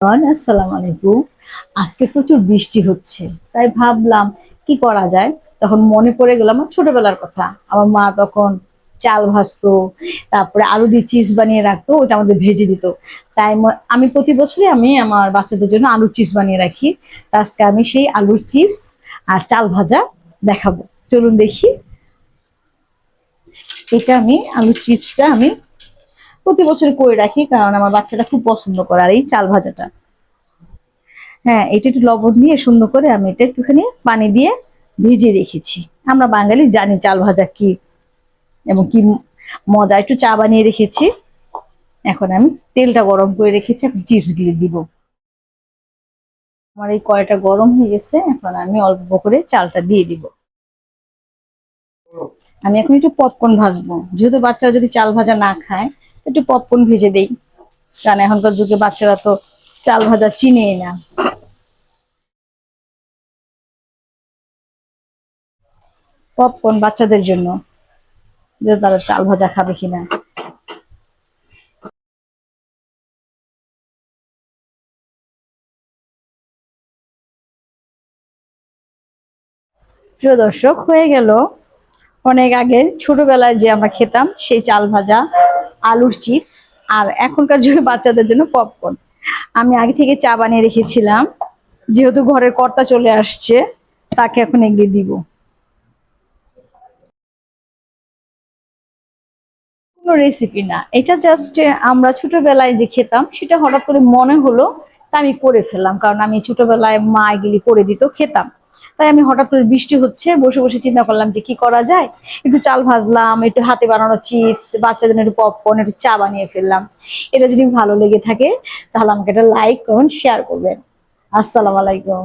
আসসালামু আলাইকুম। আজকে প্রচুর বৃষ্টি হচ্ছে, তাই ভাবলাম কি করা যায়। তখন মনে পড়ে গেল আমার ছোটবেলার কথা। আমার মা তখন চাল ভাজতো, তারপরে আলু দিয়ে চিপস বানিয়ে রাখতো, ওটা আমাদের ভেজে দিত। তাই আমি প্রতি বছরই আমি আমার বাচ্চাদের জন্য আলুর চিপস বানিয়ে রাখি। তা আজকে আমি সেই আলুর চিপস আর চাল ভাজা দেখাবো। চলুন দেখি। এটা আমি আলুর চিপসটা আমি প্রতি বছর করে রাখি, কারণ আমার বাচ্চাটা খুব পছন্দ করে আর এই চাল ভাজাটা। হ্যাঁ, এটা একটু লবণ দিয়ে সুন্দর করে আমি এটা একটুখানি পানি দিয়ে ভিজিয়ে রেখেছি। আমরা বাঙালি জানি চাল ভাজা কি এবং কি মজা। একটু চা বানিয়ে রেখেছি। এখন আমি তেলটা গরম করে রেখেছি, এখন চিপস গুলি দিব। আমার এই কড়াইটা গরম হয়ে গেছে, এখন আমি অল্প করে চালটা দিয়ে দিব। আমি এখন একটু পপকর্ন ভাজবো, যেহেতু বাচ্চারা যদি চাল ভাজা না খায় একটু পপকর্ন ভেজে দেই, কারণ এখনকার যুগে বাচ্চারা তো চাল ভাজা চিনেই না। পপকর্ন বাচ্চাদের জন্য, যে তারা চাল ভাজা খাবে কিনা। প্রিয় দর্শক, হয়ে গেল অনেক আগে ছোটবেলায় যে আমরা খেতাম সেই চাল ভাজা, আলুর চিপস, আর এখনকার যুগে বাচ্চাদের জন্য পপকর্ন। আমি আগে থেকে চা বানিয়ে রেখেছিলাম, যেহেতু ঘরের কর্তা চলে আসছে, তাকে এখন এগিয়ে দিব। কোনো রেসিপি না, এটা জাস্ট আমরা ছোটবেলায় যে খেতাম সেটা হঠাৎ করে মনে হলো, তা আমি করে ফেললাম। কারণ আমি ছোটবেলায় মা এগুলি করে দিত, খেতাম। তাই আমি হঠাৎ করে বৃষ্টি হচ্ছে, বসে বসে চিন্তা করলাম যে কি করা যায়। একটু চাল ভাজলাম, একটু হাতে বানানো চিপস, বাচ্চাদের জন্য একটু পপকর্ন, একটু চা বানিয়ে ফেললাম। এটা যদি ভালো লেগে থাকে তাহলে আমাকে একটা লাইক করুন, শেয়ার করবেন। আসসালামু আলাইকুম।